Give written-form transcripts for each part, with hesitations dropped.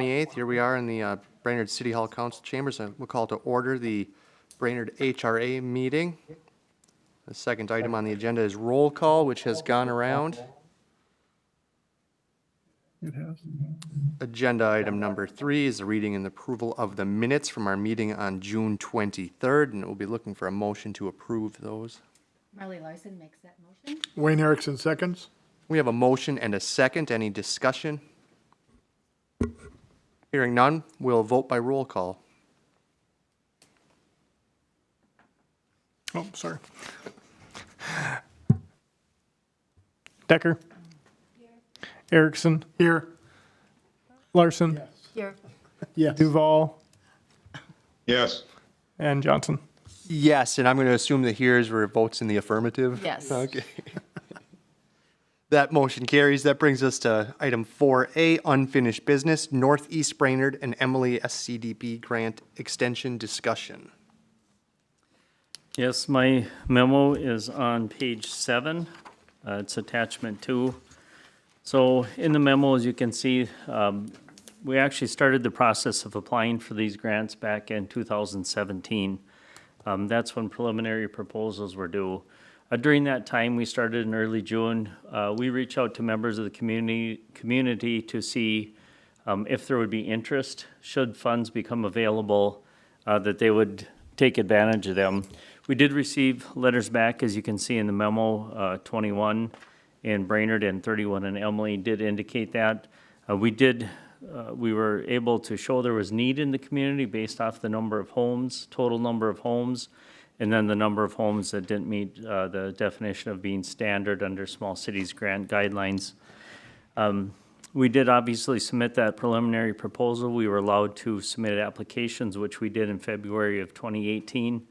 28th, here we are in the Brainerd City Hall Council Chambers. We'll call to order the Brainerd HRA meeting. The second item on the agenda is roll call, which has gone around. It has. Agenda item number 3 is the reading and approval of the minutes from our meeting on June 23rd, and we'll be looking for a motion to approve those. Marley Larson makes that motion. Wayne Erickson seconds. We have a motion and a second. Any discussion? Hearing none, we'll vote by roll call. Oh, sorry. Decker. Erickson. Here. Larson. Here. Yes. Duval Yes. and Johnson. Yes, and I'm going to assume that here's where it votes in the affirmative? Yes. Okay. That motion carries. That brings us to item 4A, unfinished business, Northeast Brainerd and Emily SCDP grant extension discussion. Yes, my memo is on page 7. It's attachment 2. So in the memo, as you can see, we actually started the process of applying for these grants back in 2017. That's when preliminary proposals were due. During that time, we started in early June. We reached out to members of the community to see if there would be interest, should funds become available, that they would take advantage of them. We did receive letters back, as you can see in the memo, 21 in Brainerd and 31 in Emily did indicate that. We were able to show there was need in the community based off the number of homes, total number of homes, and then the number of homes that didn't meet the definition of being standard under small cities grant guidelines. We did obviously submit that preliminary proposal. We were allowed to submit applications, which we did in February of 2018.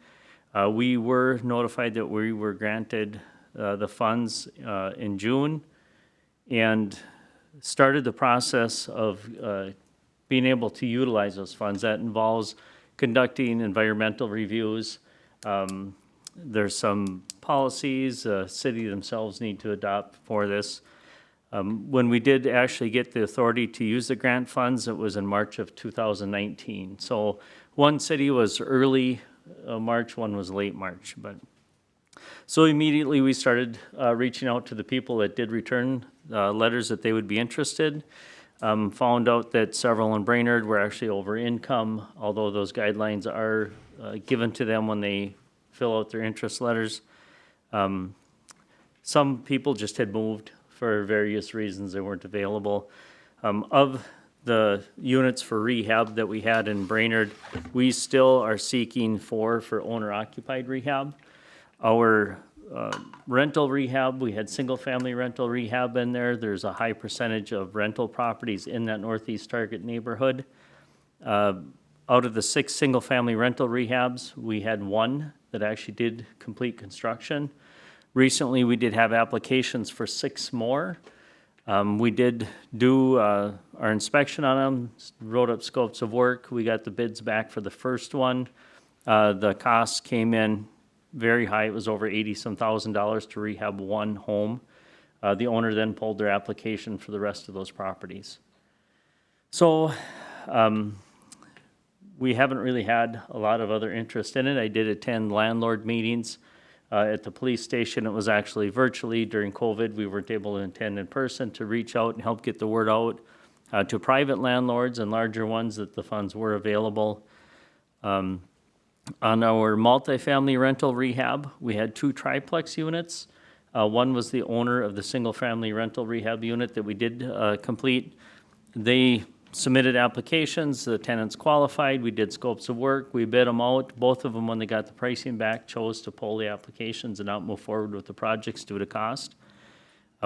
We were notified that we were granted the funds in June and started the process of being able to utilize those funds. That involves conducting environmental reviews. There's some policies city themselves need to adopt for this. When we did actually get the authority to use the grant funds, it was in March of 2019. So one city was early March, one was late March. So immediately we started reaching out to the people that did return letters that they would be interested. Found out that several in Brainerd were actually over income, although those guidelines are given to them when they fill out their interest letters. Some people just had moved for various reasons. They weren't available. Of the units for rehab that we had in Brainerd, we still are seeking 4 for owner-occupied rehab. Our rental rehab, we had single-family rental rehab in there. There's a high percentage of rental properties in that Northeast Target neighborhood. Out of the 6 single-family rental rehabs, we had 1 that actually did complete construction. Recently, we did have applications for 6 more. We did do our inspection on them, wrote up scopes of work. We got the bids back for the first one. The costs came in very high. It was over $80-some thousand to rehab 1 home. The owner then pulled their application for the rest of those properties. So we haven't really had a lot of other interest in it. I did attend landlord meetings at the police station. It was actually virtually during COVID. We weren't able to attend in person to reach out and help get the word out to private landlords and larger ones that the funds were available. On our multifamily rental rehab, we had 2 triplex units. One was the owner of the single-family rental rehab unit that we did complete. They submitted applications, the tenants qualified, we did scopes of work, we bid them out. Both of them, when they got the pricing back, chose to pull the applications and not move forward with the projects due to cost.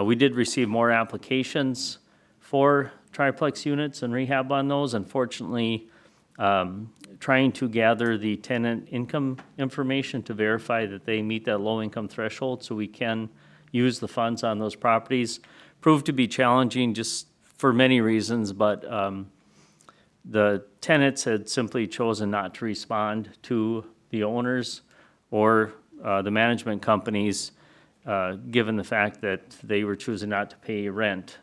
We did receive more applications for triplex units and rehab on those. Unfortunately, trying to gather the tenant income information to verify that they meet that low income threshold so we can use the funds on those properties proved to be challenging just for many reasons, but the tenants had simply chosen not to respond to the owners or the management companies, given the fact that they were choosing not to pay rent.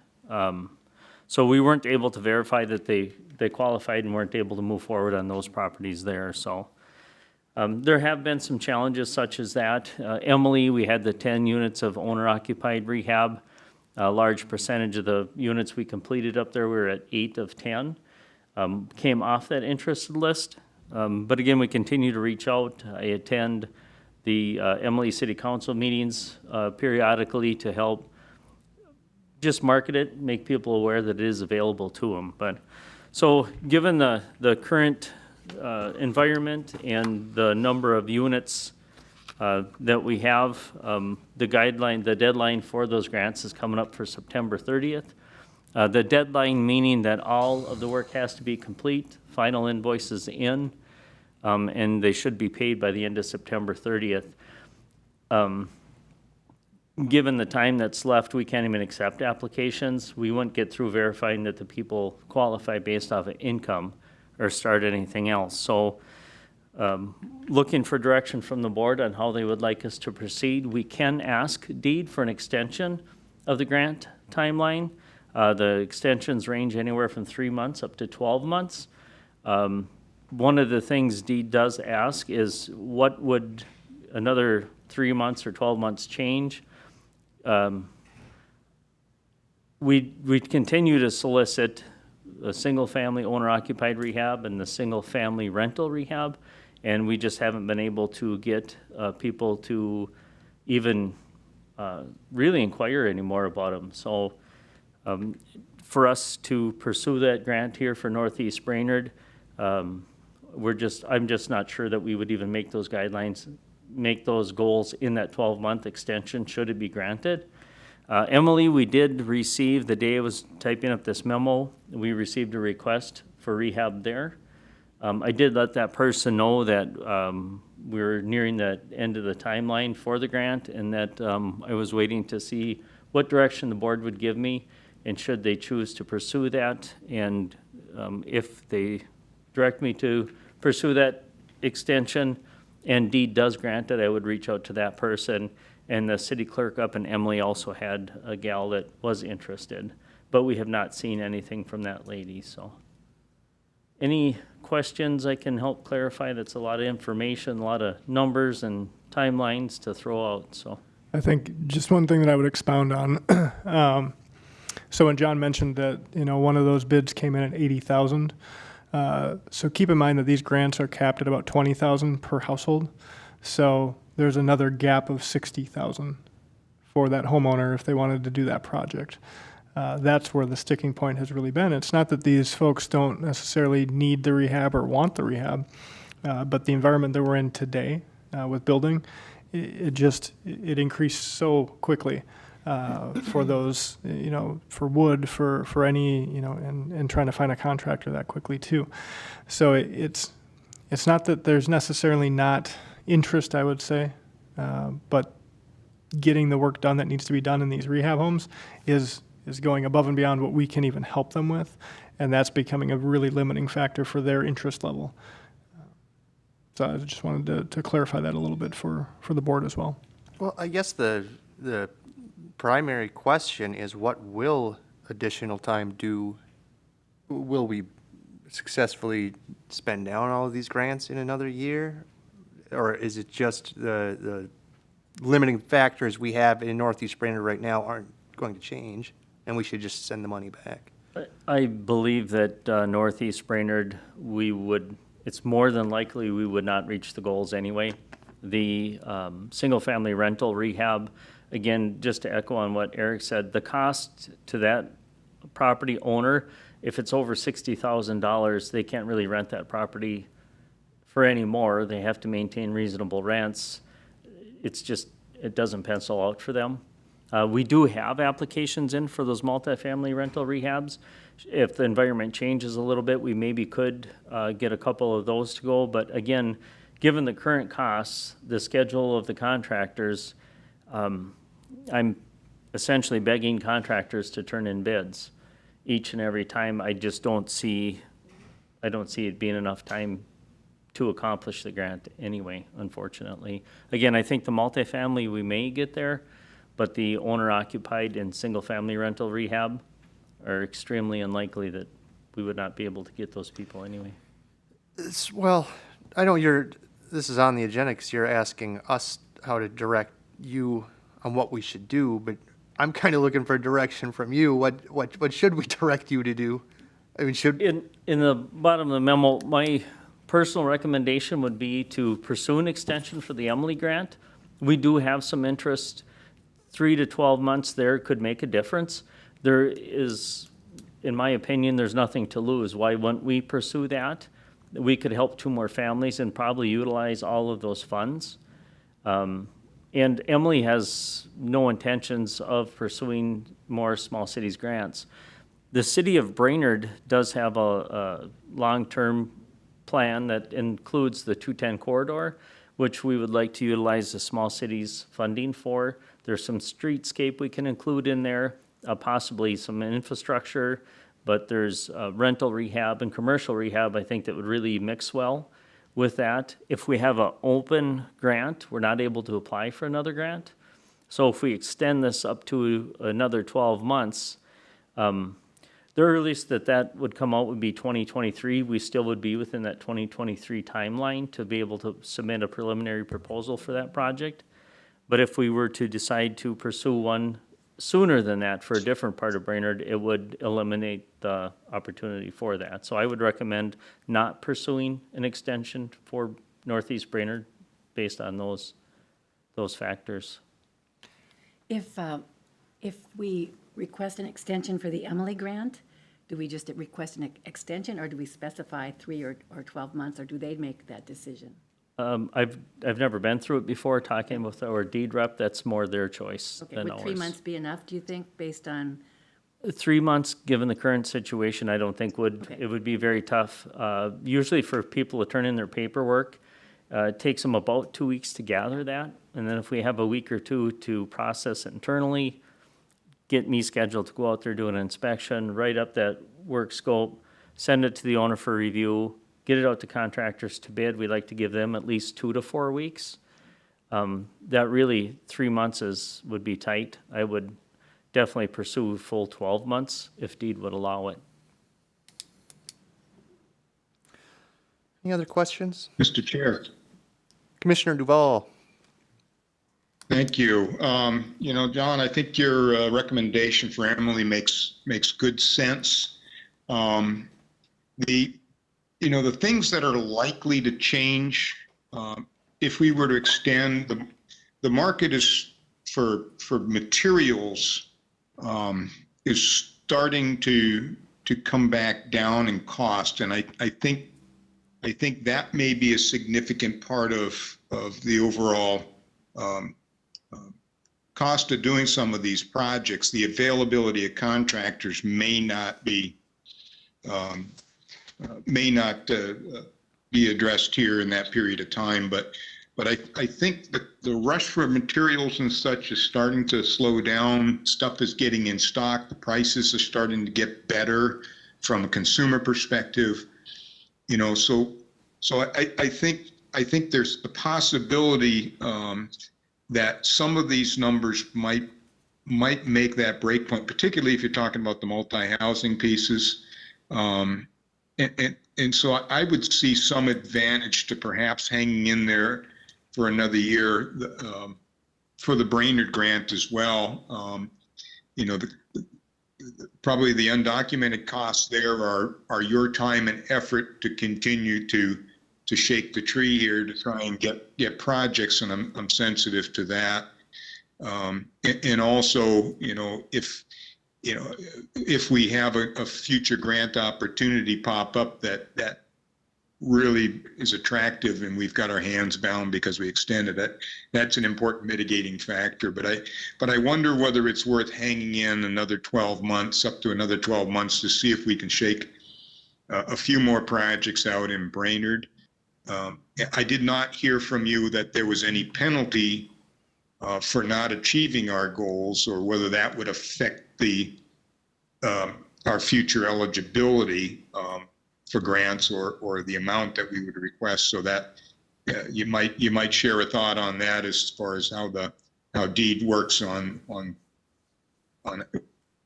So we weren't able to verify that they qualified and weren't able to move forward on those properties there, so. There have been some challenges such as that. Emily, we had the 10 units of owner-occupied rehab. A large percentage of the units we completed up there, we were at 8 of 10. Came off that interested list. But again, we continue to reach out. I attend the Emily City Council meetings periodically to help just market it, make people aware that it is available to them. But, so given the current environment and the number of units that we have, the deadline for those grants is coming up for September 30th. The deadline meaning that all of the work has to be complete, final invoices in, and they should be paid by the end of September 30th. Given the time that's left, we can't even accept applications. We wouldn't get through verifying that the people qualify based off of income or start anything else. So looking for direction from the board on how they would like us to proceed. We can ask DEED for an extension of the grant timeline. The extensions range anywhere from 3 months up to 12 months. One of the things DEED does ask is what would another 3 months or 12 months change? We continue to solicit a single-family owner-occupied rehab and the single-family rental rehab, and we just haven't been able to get people to even really inquire anymore about them. So for us to pursue that grant here for Northeast Brainerd, I'm just not sure that we would even make those guidelines, make those goals in that 12-month extension, should it be granted. Emily, we did receive, the day I was typing up this memo, we received a request for rehab there. I did let that person know that we were nearing the end of the timeline for the grant, and that I was waiting to see what direction the board would give me, and should they choose to pursue that, and if they direct me to pursue that extension and DEED does grant it, I would reach out to that person. And the city clerk up in Emily also had a gal that was interested, but we have not seen anything from that lady, so. Any questions I can help clarify? That's a lot of information, a lot of numbers and timelines to throw out, so. I think just one thing that I would expound on. So when John mentioned that, one of those bids came in at 80,000. So keep in mind that these grants are capped at about 20,000 per household. So there's another gap of 60,000 for that homeowner if they wanted to do that project. That's where the sticking point has really been. It's not that these folks don't necessarily need the rehab or want the rehab, but the environment that we're in today with building, it increased so quickly for those, for wood, for any, and trying to find a contractor that quickly too. So it's not that there's necessarily not interest, I would say, but getting the work done that needs to be done in these rehab homes is going above and beyond what we can even help them with, and that's becoming a really limiting factor for their interest level. So I just wanted to clarify that a little bit for the board as well. Well, I guess the primary question is, what will additional time do? Will we successfully spend down all of these grants in another year? Or is it just the limiting factors we have in Northeast Brainerd right now aren't going to change, and we should just send the money back? I believe that Northeast Brainerd, it's more than likely we would not reach the goals anyway. The single-family rental rehab, again, just to echo on what Eric said, the cost to that property owner, if it's over $60,000, they can't really rent that property for any more. They have to maintain reasonable rents. It doesn't pencil out for them. We do have applications in for those multifamily rental rehabs. If the environment changes a little bit, we maybe could get a couple of those to go. But again, given the current costs, the schedule of the contractors, I'm essentially begging contractors to turn in bids each and every time. I don't see it being enough time to accomplish the grant anyway, unfortunately. Again, I think the multifamily, we may get there, but the owner-occupied and single-family rental rehab are extremely unlikely that we would not be able to get those people anyway. Well, I know this is on the agenda because you're asking us how to direct you on what we should do, but I'm kind of looking for direction from you. What should we direct you to do? I mean, In the bottom of the memo, my personal recommendation would be to pursue an extension for the Emily grant. We do have some interest. 3 to 12 months there could make a difference. There is, in my opinion, there's nothing to lose. Why wouldn't we pursue that? We could help 2 more families and probably utilize all of those funds. And Emily has no intentions of pursuing more small cities grants. The city of Brainerd does have a long-term plan that includes the 210 corridor, which we would like to utilize the small cities funding for. There's some streetscape we can include in there, possibly some infrastructure, but there's rental rehab and commercial rehab, I think, that would really mix well with that. If we have an open grant, we're not able to apply for another grant. So if we extend this up to another 12 months, the earliest that would come out would be 2023. We still would be within that 2023 timeline to be able to submit a preliminary proposal for that project. But if we were to decide to pursue one sooner than that for a different part of Brainerd, it would eliminate the opportunity for that. So I would recommend not pursuing an extension for Northeast Brainerd based on those factors. If we request an extension for the Emily grant, do we just request an extension, or do we specify 3 or 12 months, or do they make that decision? I've never been through it before, talking with our deed rep. That's more their choice Okay, than would ours. 3 months be enough, do you think, based on, 3 months, given the current situation, I don't think Okay. it would be very tough. Usually for people to turn in their paperwork, it takes them about 2 weeks to gather that. And then if we have a week or 2 to process it internally, get me scheduled to go out there, do an inspection, write up that work scope, send it to the owner for review, get it out to contractors to bid. We like to give them at least 2 to 4 weeks. That really, 3 months would be tight. I would definitely pursue full 12 months if deed would allow it. any other questions? Mr. Chair, Commissioner Duval? thank you. John, I think your recommendation for Emily makes good sense. The things that are likely to change if we were to extend, the market is for materials is starting to come back down in cost, and I think that may be a significant part of the overall cost of doing some of these projects. The availability of contractors may not be addressed here in that period of time, but I think that the rush for materials and such is starting to slow down. Stuff is getting in stock. The prices are starting to get better from a consumer perspective. So I think there's the possibility that some of these numbers might make that break point, particularly if you're talking about the multi-housing pieces. And so I would see some advantage to perhaps hanging in there for another year for the Brainerd grant as well. Probably the undocumented costs there are your time and effort to continue to shake the tree here to try and get projects, and I'm sensitive to that. And also, if we have a future grant opportunity pop up that really is attractive and we've got our hands bound because we extended it, that's an important mitigating factor. But I wonder whether it's worth hanging in another 12 months, up to another 12 months, to see if we can shake a few more projects out in Brainerd. I did not hear from you that there was any penalty for not achieving our goals, or whether that would affect our future eligibility for grants, or the amount that we would request. So that you might share a thought on that as far as how deed works on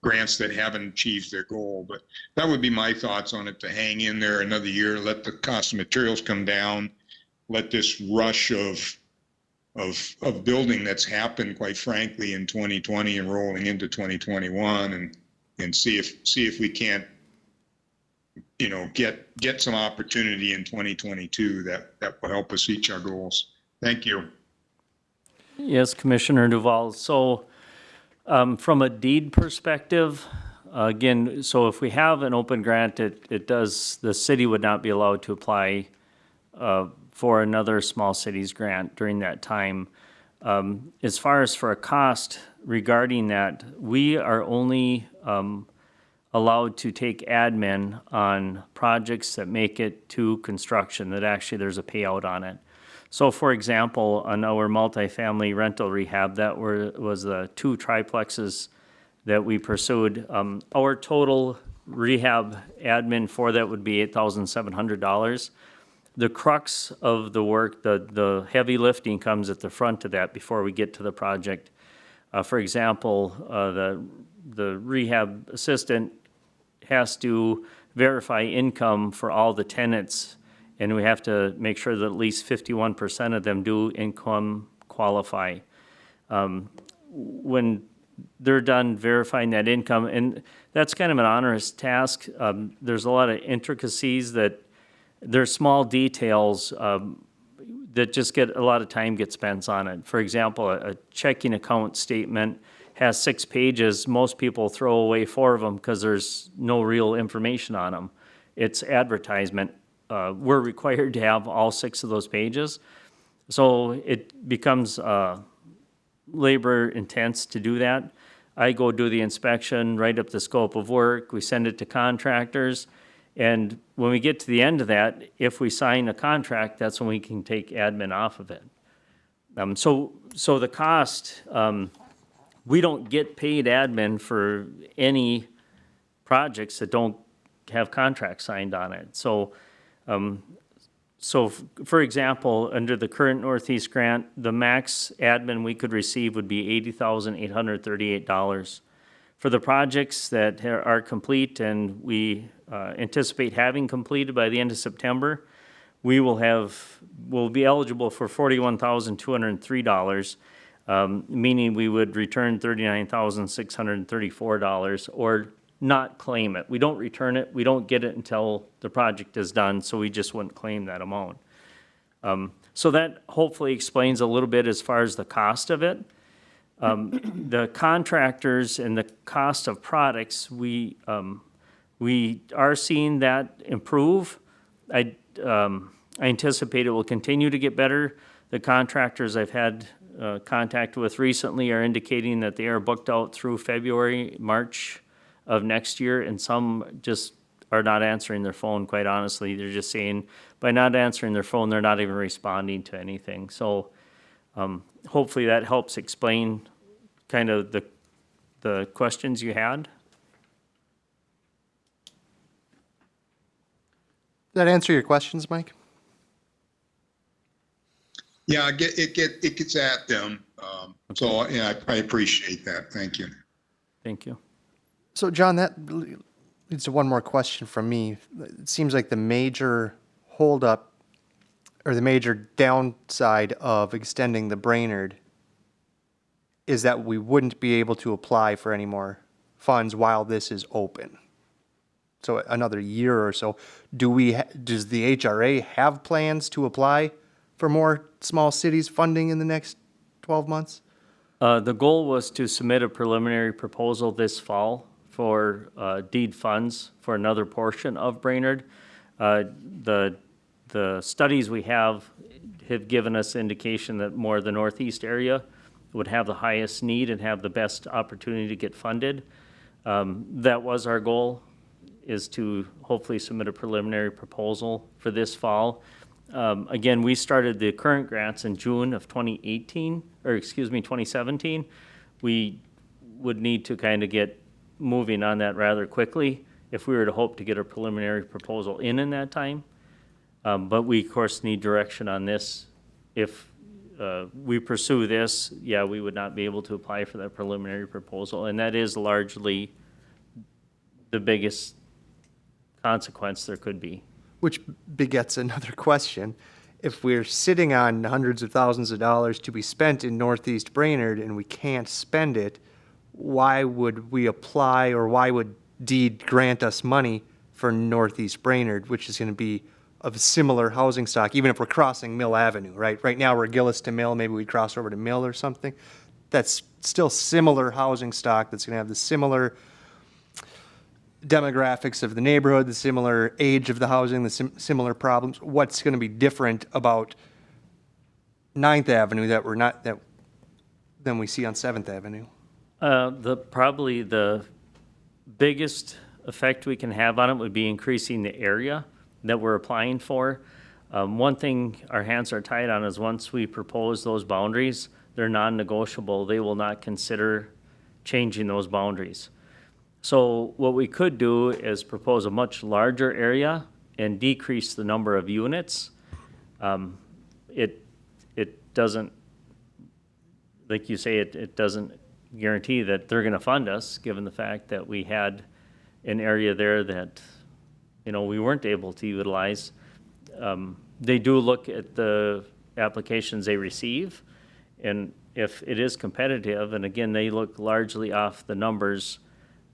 grants that haven't achieved their goal. But that would be my thoughts on it, to hang in there another year, let the cost of materials come down, let this rush of building that's happened, quite frankly, in 2020 and rolling into 2021, and see if we can't, get some opportunity in 2022 that will help us reach our goals. Thank you. Yes, Commissioner Duval. So from a deed perspective, again, so if we have an open grant, the city would not be allowed to apply for another small cities grant during that time. As far as for a cost regarding that, we are only allowed to take admin on projects that make it to construction, that actually there's a payout on it. So for example, on our multifamily rental rehab, that was the 2 triplexes that we pursued. Our total rehab admin for that would be $8,700. The crux of the work, the heavy lifting comes at the front of that before we get to the project. For example, the rehab assistant has to verify income for all the tenants, and we have to make sure that at least 51% of them do income qualify. When they're done verifying that income, and that's kind of an onerous task, there's a lot of intricacies that there's small details that just get a lot of time gets spent on it. For example, a checking account statement has 6 pages. Most people throw away 4 of them because there's no real information on them. It's advertisement. We're required to have all 6 of those pages. So it becomes labor intense to do that. I go do the inspection, write up the scope of work, we send it to contractors, and when we get to the end of that, if we sign a contract, that's when we can take admin off of it. So the cost, we don't get paid admin for any projects that don't have contracts signed on it. So for example, under the current Northeast grant, the max admin we could receive would be $80,838. For the projects that are complete and we anticipate having completed by the end of September, we'll be eligible for $41,203, meaning we would return $39,634 or not claim it. We don't return it, we don't get it until the project is done, so we just wouldn't claim that amount. So that hopefully explains a little bit as far as the cost of it. The contractors and the cost of products, we are seeing that improve. I anticipate it will continue to get better. The contractors I've had contact with recently are indicating that they are booked out through February, March of next year, and some just are not answering their phone, quite honestly. They're just saying, by not answering their phone, they're not even responding to anything. So hopefully that helps explain kind of the questions you had. Does that answer your questions, Mike? Yeah, it gets at them. So yeah, I appreciate that. Thank you. Thank you. So John, that leads to one more question from me. It seems like the major holdup or the major downside of extending the Brainerd is that we wouldn't be able to apply for any more funds while this is open. So another year or so. Does the HRA have plans to apply for more small cities funding in the next 12 months? The goal was to submit a preliminary proposal this fall for deed funds for another portion of Brainerd. The studies we have given us indication that more the northeast area would have the highest need and have the best opportunity to get funded. That was our goal, is to hopefully submit a preliminary proposal for this fall. Again, we started the current grants in June of 2017. We would need to kind of get moving on that rather quickly if we were to hope to get a preliminary proposal in that time. But we, of course, need direction on this. If we pursue this, yeah, we would not be able to apply for that preliminary proposal, and that is largely the biggest consequence there could be. Which begets another question. If we're sitting on hundreds of thousands of dollars to be spent in Northeast Brainerd and we can't spend it, why would we apply, or why would Deed grant us money for Northeast Brainerd, which is going to be of a similar housing stock, even if we're crossing Mill Avenue, right? Right now, we're Gillis to Mill, maybe we cross over to Mill or something. That's still similar housing stock that's going to have the similar demographics of the neighborhood, the similar age of the housing, the similar problems. What's going to be different about 9th Avenue that we're not, that than we see on 7th Avenue? Probably the biggest effect we can have on it would be increasing the area that we're applying for. One thing our hands are tied on is once we propose those boundaries, they're non-negotiable. They will not consider changing those boundaries. So what we could do is propose a much larger area and decrease the number of units. It doesn't, like you say, it doesn't guarantee that they're gonna fund us, given the fact that we had an area there that, we weren't able to utilize. They do look at the applications they receive, and if it is competitive, and again, they look largely off the numbers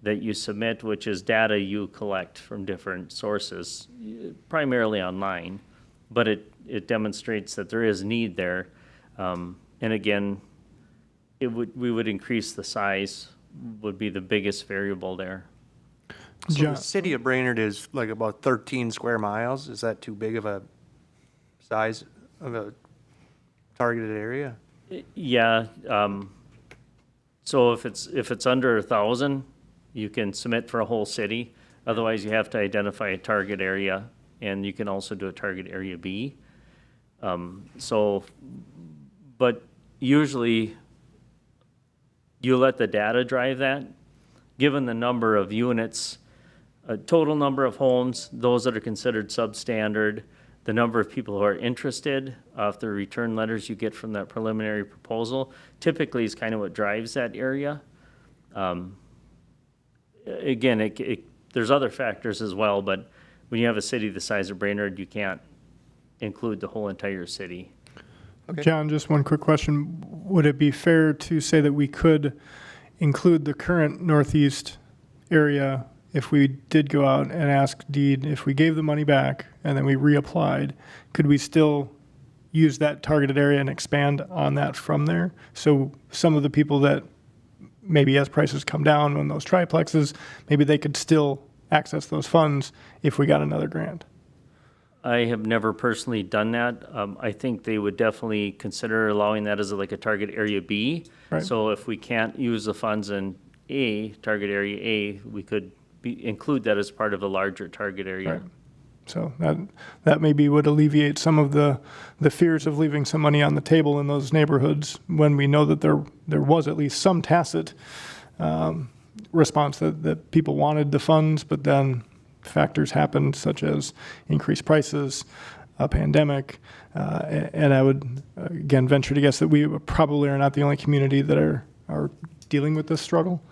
that you submit, which is data you collect from different sources, primarily online, but it demonstrates that there is need there. And again, we would increase the size, would be the biggest variable there. So John- the city of Brainerd is like about 13 square miles. Is that too big of a size of a targeted area? Yeah, so if it's under 1,000, you can submit for a whole city. Otherwise, you have to identify a target area, and you can also do a target area B. But usually, you let the data drive that. Given the number of units, total number of homes, those that are considered substandard, the number of people who are interested, off the return letters you get from that preliminary proposal, typically is kind of what drives that area. Again, there's other factors as well, but when you have a city the size of Brainerd, you can't include the whole entire city. Okay. John, just one quick question. Would it be fair to say that we could include the current northeast area if we did go out and ask Deed, if we gave the money back and then we reapplied, could we still use that targeted area and expand on that from there? So some of the people that maybe as prices come down on those triplexes, maybe they could still access those funds if we got another grant. I have never personally done that. I think they would definitely consider allowing that as like a target area B. Right. So if we can't use the funds in A, target area A, we could include that as part of a larger target area. Right. So that maybe would alleviate some of the fears of leaving some money on the table in those neighborhoods when we know that there was at least some tacit response that people wanted the funds, but then factors happened such as increased prices, a pandemic, and I would again venture to guess that we probably are not the only community that are dealing with this struggle.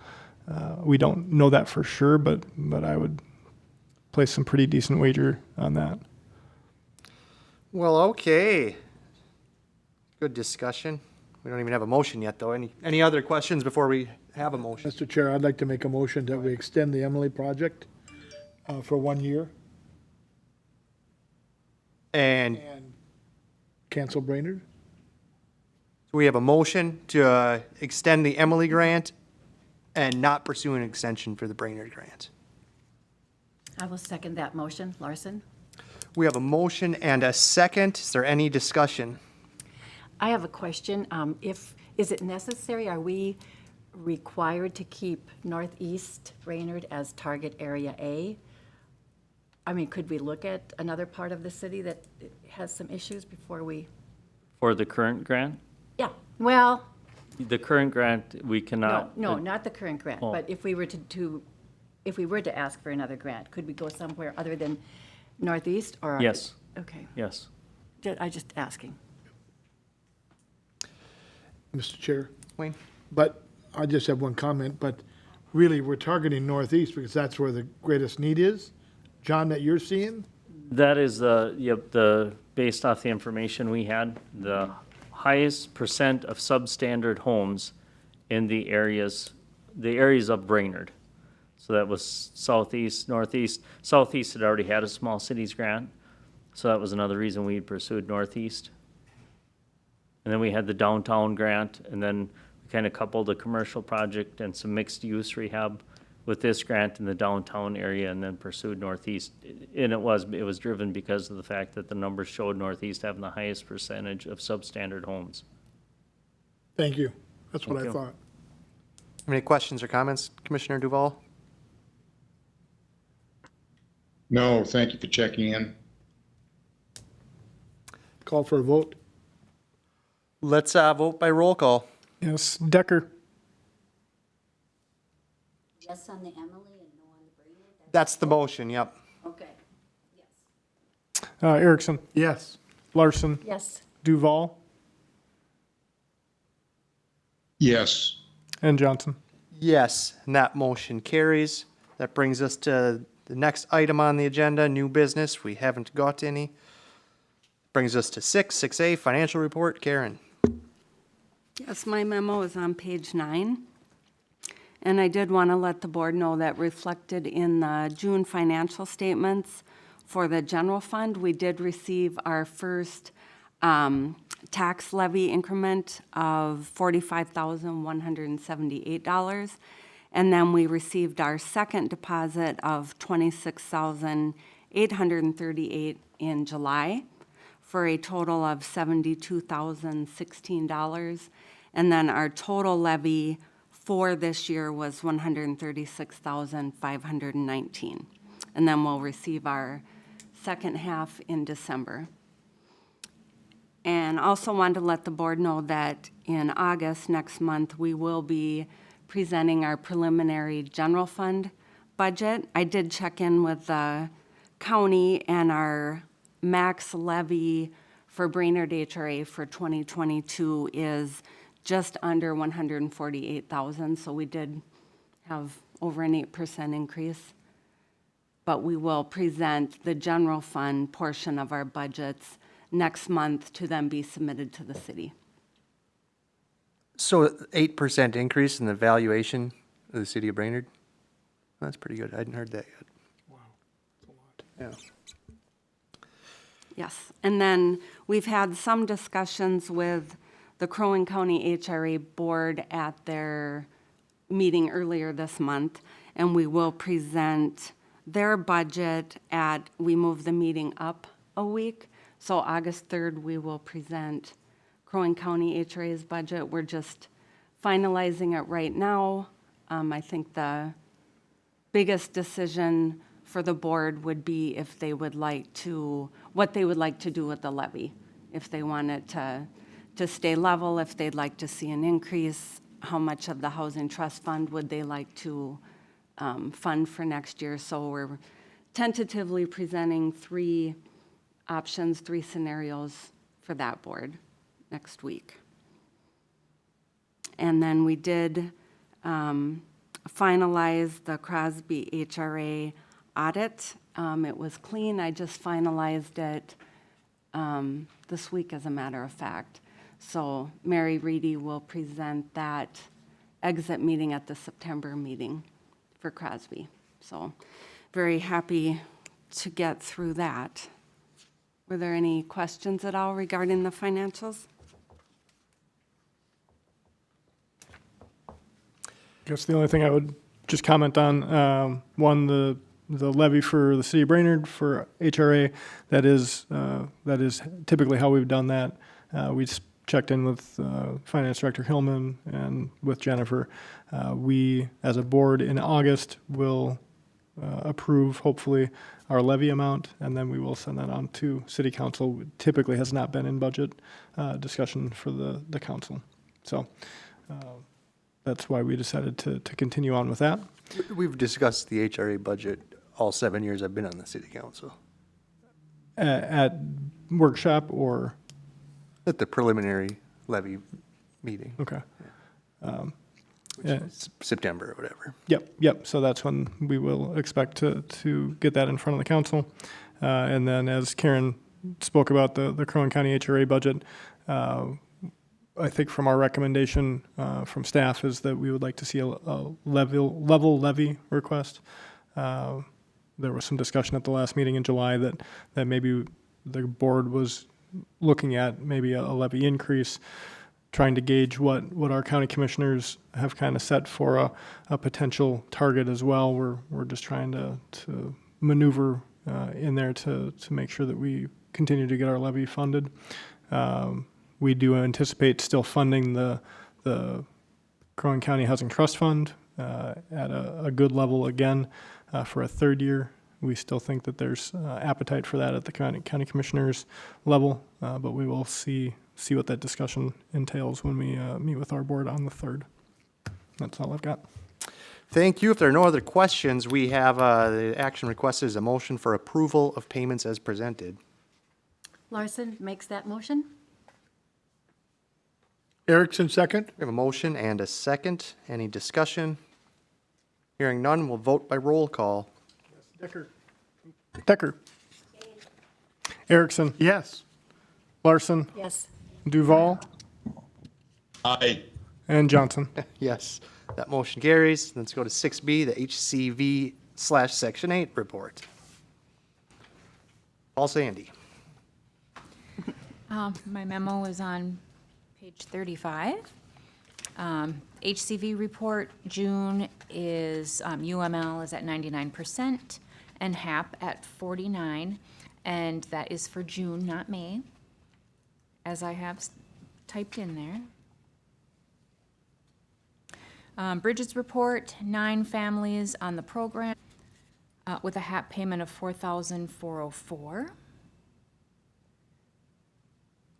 We don't know that for sure, but I would place some pretty decent wager on that. Well, okay. Good discussion. We don't even have a motion yet, though. Any other questions before we have a motion? Mr. Chair, I'd like to make a motion that we extend the Emily project for 1 year And and cancel Brainerd. we have a motion to extend the Emily grant and not pursue an extension for the Brainerd grant. I will second that motion. Larson? We have a motion and a second. Is there any discussion? I have a question. Is it necessary, are we required to keep Northeast Brainerd as target area A? I mean, could we look at another part of the city that has some issues before we, For the current grant? yeah, well, The current grant, we cannot. no, not the current grant, Oh. but if we were if we were to ask for another grant, could we go somewhere other than Northeast or? Yes. Okay, Yes. I just asking. Mr. Chair, Wayne? but I just have one comment, but really, we're targeting northeast because that's where the greatest need is. John, that you're seeing? That is based off the information we had, the highest percent of substandard homes in the areas of Brainerd. So that was southeast, northeast. Southeast had already had a small cities grant, so that was another reason we pursued northeast. And then we had the downtown grant, and then we kind of coupled a commercial project and some mixed-use rehab with this grant in the downtown area, and then pursued northeast. And it was driven because of the fact that the numbers showed northeast having the highest percentage of substandard homes. Thank you. That's what Thank I you. thought. Any questions or comments, Commissioner Duval? No, thank you for checking in. Call for a vote. Let's vote by roll call. Yes, Decker, Yes on the Emily and no on the Brainerd? That's the motion, yep. Okay, yes. Erickson, Yes. Larson, Yes. Duval, Yes. and Johnson. Yes, and that motion carries. That brings us to the next item on the agenda, new business. We haven't got any. Brings us to 6A, financial report. Karen. Yes, my memo is on page 9. And I did want to let the board know that reflected in the June financial statements for the general fund, we did receive our first tax levy increment of $45,178. And then we received our second deposit of $26,838 in July for a total of $72,016. And then our total levy for this year was $136,519. And then we'll receive our second half in December. And also wanted to let the board know that in August, next month, we will be presenting our preliminary general fund budget. I did check in with the county, and our max levy for Brainerd HRA for 2022 is just under 148,000, so we did have over an 8% increase. But we will present the general fund portion of our budgets next month to then be submitted to the city. So 8% increase in the valuation of the city of Brainerd? That's pretty good. I hadn't heard that yet. Wow, that's a lot. Yeah. Yes, and then we've had some discussions with the Crow Wing County HRA Board at their meeting earlier this month, and we will present their budget we move the meeting up a week. So August 3rd, we will present Crow Wing County HRA's budget. We're just finalizing it right now. I think the biggest decision for the board would be if they would like to, what they would like to do with the levy. If they want it to stay level, if they'd like to see an increase, how much of the housing trust fund would they like to fund for next year. So we're tentatively presenting 3 options, 3 scenarios for that board next week. And then we did finalize the Crosby HRA audit. It was clean. I just finalized it this week, as a matter of fact. So Mary Reedy will present that exit meeting at the September meeting for Crosby. So very happy to get through that. Were there any questions at all regarding the financials? I guess the only thing I would just comment on, one, the levy for the city of Brainerd for HRA, that is typically how we've done that. We checked in with Finance Director Hillman and with Jennifer. We, as a board in August, will approve, hopefully, our levy amount, and then we will send that on to City Council. It typically has not been in budget discussion for the council. So that's why we decided to continue on with that. We've discussed the HRA budget all 7 years I've been on the city council. At workshop or, At the preliminary levy meeting. okay. Yeah. September or whatever. Yep. So that's when we will expect to get that in front of the council. And then as Karen spoke about the Crow Wing County HRA budget, I think from our recommendation from staff is that we would like to see a level levy request. There was some discussion at the last meeting in July that maybe the board was looking at maybe a levy increase, trying to gauge what our county commissioners have kind of set for a potential target as well. We're just trying to maneuver in there to make sure that we continue to get our levy funded. We do anticipate still funding the Crow Wing County Housing Trust Fund at a good level again for a third year. We still think that there's appetite for that at the county commissioners level, but we will see what that discussion entails when we meet with our board on the 3rd. That's all I've got. Thank you. If there are no other questions, we have the action requested is a motion for approval of payments as presented. Larson makes that motion? Erickson, second. We have a motion and a second. Any discussion? Hearing none, we'll vote by roll call. Decker. Erickson. Yes. Larson. Yes. Duval. Aye. And Johnson. Yes, that motion carries. Let's go to 6B, the HCV/Section 8 report. Paul Sandy. My memo is on page 35. HCV report, June is, UML is at 99% and HAP at 49, and that is for June, not May, as I have typed in there. Bridget's report, 9 families on the program with a HAP payment of $4,404.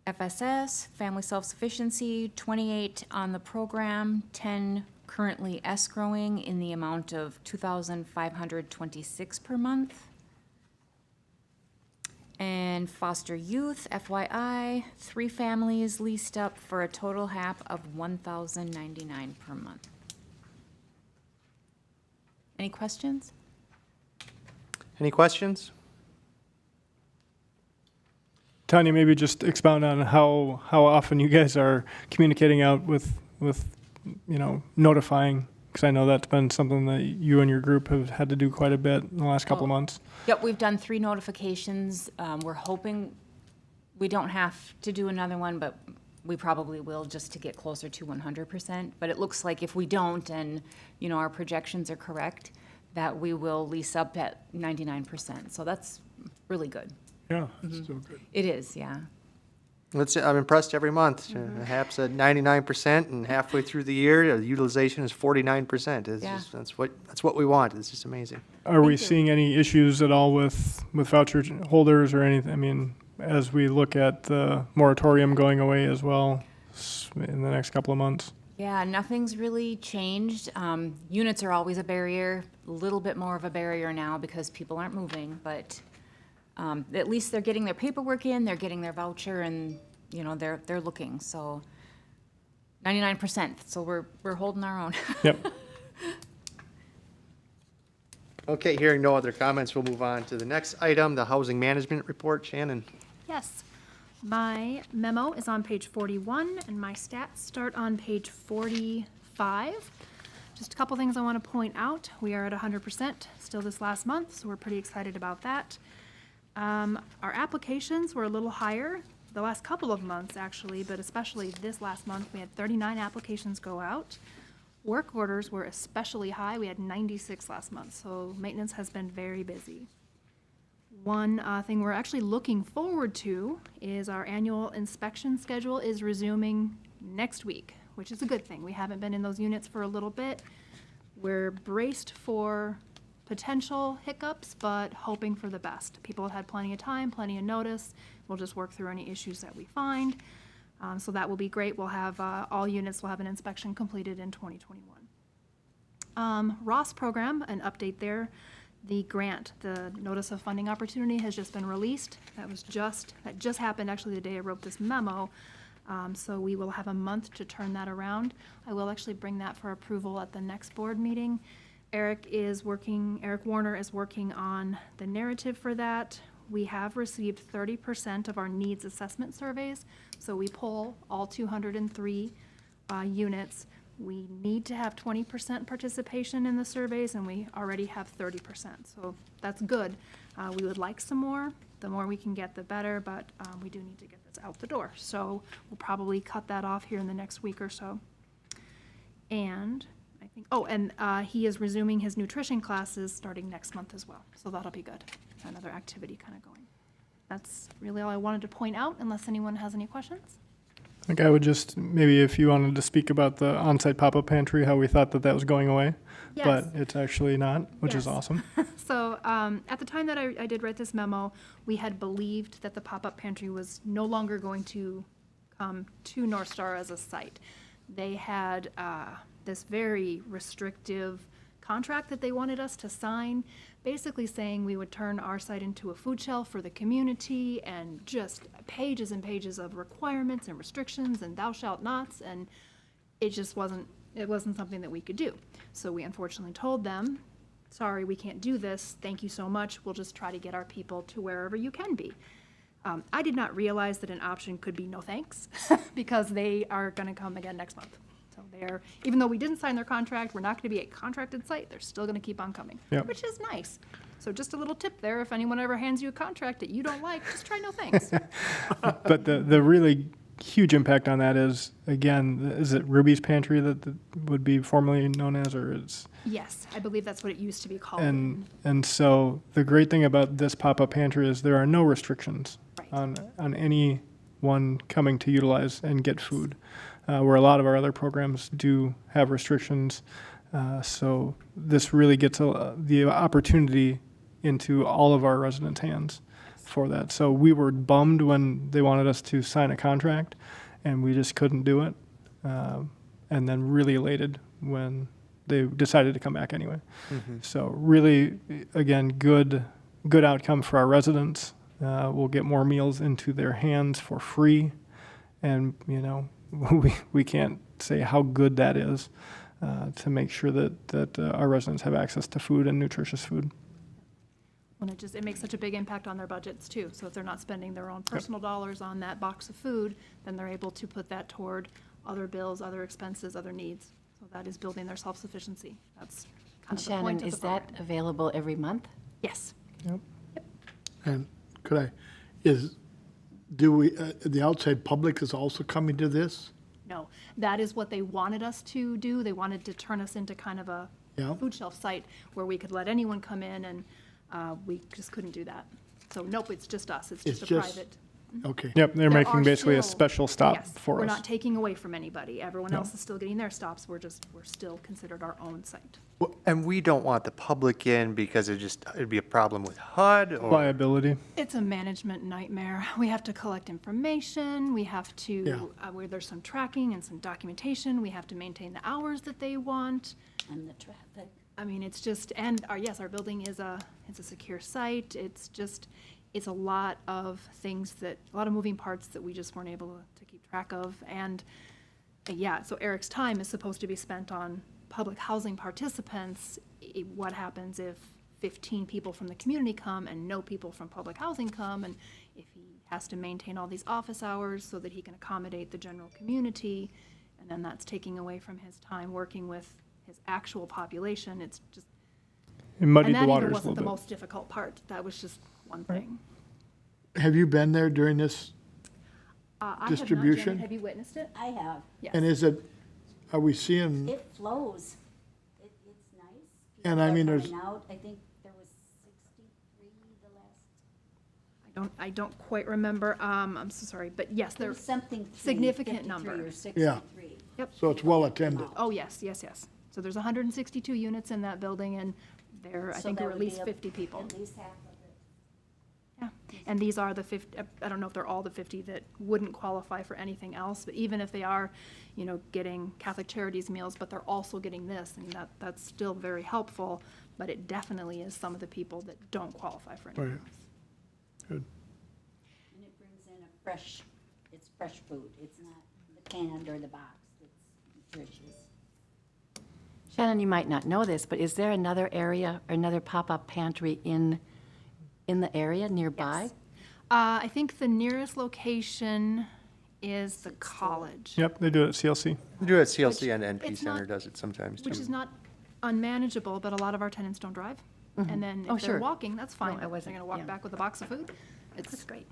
FSS, family self-sufficiency, 28 on the program, 10 currently escrowing in the amount of $2,526 per month. And foster youth, FYI, 3 families leased up for a total HAP of $1,099 per month. Any questions? Any questions? Tanya, maybe just expound on how often you guys are communicating out with notifying, because I know that's been something that you and your group have had to do quite a bit in the last couple of months. Yep, we've done 3 notifications. We're hoping we don't have to do another one, but we probably will just to get closer to 100%. But it looks like if we don't, and, our projections are correct, that we will lease up at 99%. So that's really good. Yeah, that's still good. It is, yeah. I'm impressed every month. HAP's at 99%, and halfway through the year, the utilization is 49%. It's Yeah. just, that's what we want. It's just amazing. Are we seeing any issues at all with voucher holders or anything? I mean, as we look at the moratorium going away as well in the next couple of months? Yeah, nothing's really changed. Units are always a barrier, a little bit more of a barrier now because people aren't moving, but at least they're getting their paperwork in, they're getting their voucher, and, they're looking, so 99%, so we're holding our own. Yep. Okay, hearing no other comments, we'll move on to the next item, the housing management report. Shannon. Yes. My memo is on page 41, and my stats start on page 45. Just a couple things I want to point out. We are at 100% still this last month, so we're pretty excited about that. Our applications were a little higher the last couple of months, actually, but especially this last month, we had 39 applications go out. Work orders were especially high. We had 96 last month, so maintenance has been very busy. One thing we're actually looking forward to is our annual inspection schedule is resuming next week, which is a good thing. We haven't been in those units for a little bit. We're braced for potential hiccups, but hoping for the best. People have had plenty of time, plenty of notice. We'll just work through any issues that we find. So that will be great. We'll have, all units will have an inspection completed in 2021. Ross program, an update there. The grant, the notice of funding opportunity has just been released. That just happened actually the day I wrote this memo. So we will have a month to turn that around. I will actually bring that for approval at the next board meeting. Eric Warner is working on the narrative for that. We have received 30% of our needs assessment surveys, so we pull all 203 units. We need to have 20% participation in the surveys, and we already have 30%, so that's good. We would like some more. The more we can get, the better, but we do need to get this out the door. So we'll probably cut that off here in the next week or so. And I think, he is resuming his nutrition classes starting next month as well, so that'll be good. Another activity kind of going. That's really all I wanted to point out, unless anyone has any questions. I think I would just, maybe if you wanted to speak about the on-site pop-up pantry, how we thought that that was going away, but Yes. it's actually not, which is Yes. awesome. So at the time that I did write this memo, we had believed that the pop-up pantry was no longer going to come to North Star as a site. They had this very restrictive contract that they wanted us to sign, basically saying we would turn our site into a food shelf for the community, and just pages and pages of requirements and restrictions and thou shalt nots, and it just wasn't something that we could do. So we unfortunately told them, sorry, we can't do this, thank you so much, we'll just try to get our people to wherever you can be. I did not realize that an option could be no thanks, because they are gonna come again next month. So they're, even though we didn't sign their contract, we're not gonna be a contracted site, they're still gonna keep on coming, Yep. which is nice. So just a little tip there, if anyone ever hands you a contract that you don't like, just try no thanks. But the really huge impact on that is, again, is it Ruby's Pantry that would be formerly known as, or is? Yes, I believe that's what it used to be called. And so the great thing about this pop-up pantry is there are no restrictions Right. on anyone coming to utilize and get food, where a lot of our other programs do have restrictions. So this really gets the opportunity into all of our residents' hands for that. So we were bummed when they wanted us to sign a contract, and we just couldn't do it. And then really elated when they decided to come back anyway. So really, again, good outcome for our residents. We'll get more meals into their hands for free, and we can't say how good that is to make sure that our residents have access to food and nutritious food. When it makes such a big impact on their budgets too. So if they're not spending their own personal dollars on that box of food, then they're able to put that toward other bills, other expenses, other needs. So that is building their self-sufficiency. That's kind And of the Shannon, point of is the program. that available every month? Yes. And the outside public is also coming to this? No, that is what they wanted us to do. They wanted to turn us into kind of a Yeah. food shelf site where we could let anyone come in, and we just couldn't do that. So nope, it's just us. It's just It's a just- private. Okay. Yep, they're There making are basically a still- special stop yes, for We're us. not taking away from anybody. Everyone else is still getting their stops. We're still considered our own site. And we don't want the public in because it'd be a problem with HUD or, Liability. It's a management nightmare. We have to collect information, we have to, Yeah. where there's some tracking and some documentation, we have to maintain the hours that they want. And the traffic. I mean, it's just, and our building is it's a secure site. It's a lot of things a lot of moving parts that we just weren't able to keep track of. And so Eric's time is supposed to be spent on public housing participants. What happens if 15 people from the community come and no people from public housing come? And if he has to maintain all these office hours so that he can accommodate the general community, and then that's taking away from his time working with his actual population, it's just, It muddied and the that waters even a wasn't the little bit. most difficult part. That was just one thing. Have you been there during this? I have not, Distribution? Janet. Have you witnessed it? I have. Yes. And are we seeing, It flows. It's nice. And People I are mean, there's- coming out. I think there was 63 the last. I don't quite remember. I'm so sorry, but yes, There there, was something. significant 53 number. or 63. so it's well attended? oh, yes. So there's 162 units in that building, and I So think there that were at would least be 50 people. At least half of it. Yeah, and these are the 50, I don't know if they're all the 50 that wouldn't qualify for anything else, but even if they are, getting Catholic Charities meals, but they're also getting this, and that's still very helpful, but it definitely is some of the people that don't qualify for anything Right. else. Good. And it brings in a fresh It's fresh food. It's not the canned or the box. It's nutritious. Shannon, you might not know this, but is there another area, or another pop-up pantry in the area nearby? Yes. I think the nearest location is the college, Yep, they do it at CLC. We do it at CLC, and NP it's Center not- does it sometimes too. which is not unmanageable, but a lot of our tenants don't drive. And then Oh, if they're sure. walking, that's fine. I They're wasn't, gonna walk yeah. back with a box of food. That's It's, great.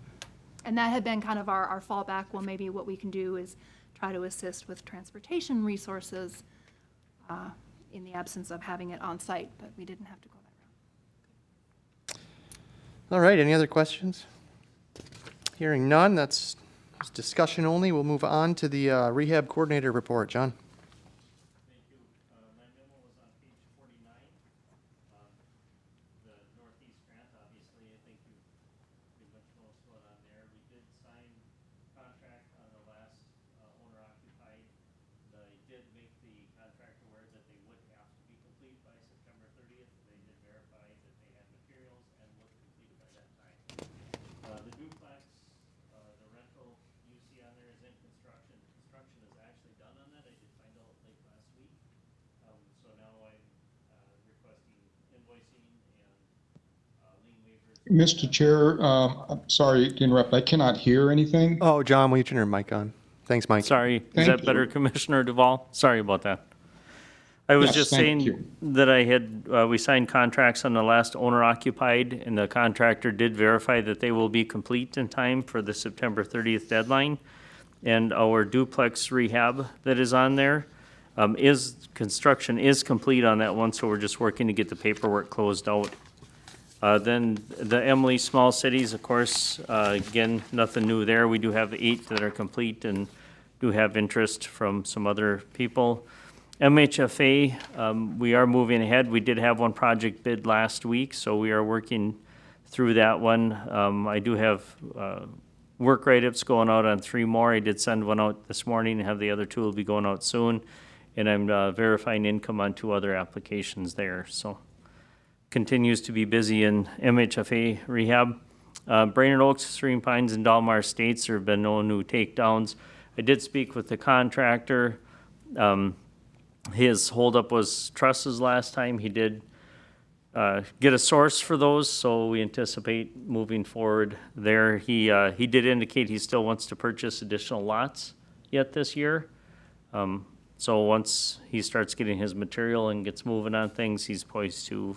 and that had been kind of our fallback. Well, maybe what we can do is try to assist with transportation resources in the absence of having it on site, but we didn't have to go that route. All right, any other questions? Hearing none, that's discussion only. We'll move on to the rehab coordinator report. John? Thank you. My memo was on page 49. The Northeast grant, obviously, I think you pretty much know what's going on there. We did sign contract on the last owner occupied. They did make the contract aware that they would have to be complete by September 30th. They did verify that they had materials and would complete by that time. The duplex, the rental you see on there is in construction. Construction is actually done on that. I did find out late last week. So now I'm requesting invoicing and lien waivers. Mr. Chair, I'm sorry to interrupt. I cannot hear anything. Oh, John, will you turn your mic on? Thanks, Mike. Sorry, is Thank that you. better, Commissioner Duval? Sorry about that. I was Yes, just thank saying you. that I had, we signed contracts on the last owner occupied, and the contractor did verify that they will be complete in time for the September 30th deadline. And our duplex rehab that is on there construction is complete on that one, so we're just working to get the paperwork closed out. Then the Emily Small Cities, of course, again, nothing new there. We do have 8 that are complete and do have interest from some other people. MHFA, we are moving ahead. We did have one project bid last week, so we are working through that one. I do have work write-ups going out on 3 more. I did send one out this morning, and have the other 2 will be going out soon. And I'm verifying income on 2 other applications there, so continues to be busy in MHFA rehab. Brainerd Oaks, Serene Pines, and Dalmar Estates, there have been no new takedowns. I did speak with the contractor. His holdup was trusses last time. He did get a source for those, so we anticipate moving forward there. He did indicate he still wants to purchase additional lots yet this year. So once he starts getting his material and gets moving on things, he's poised to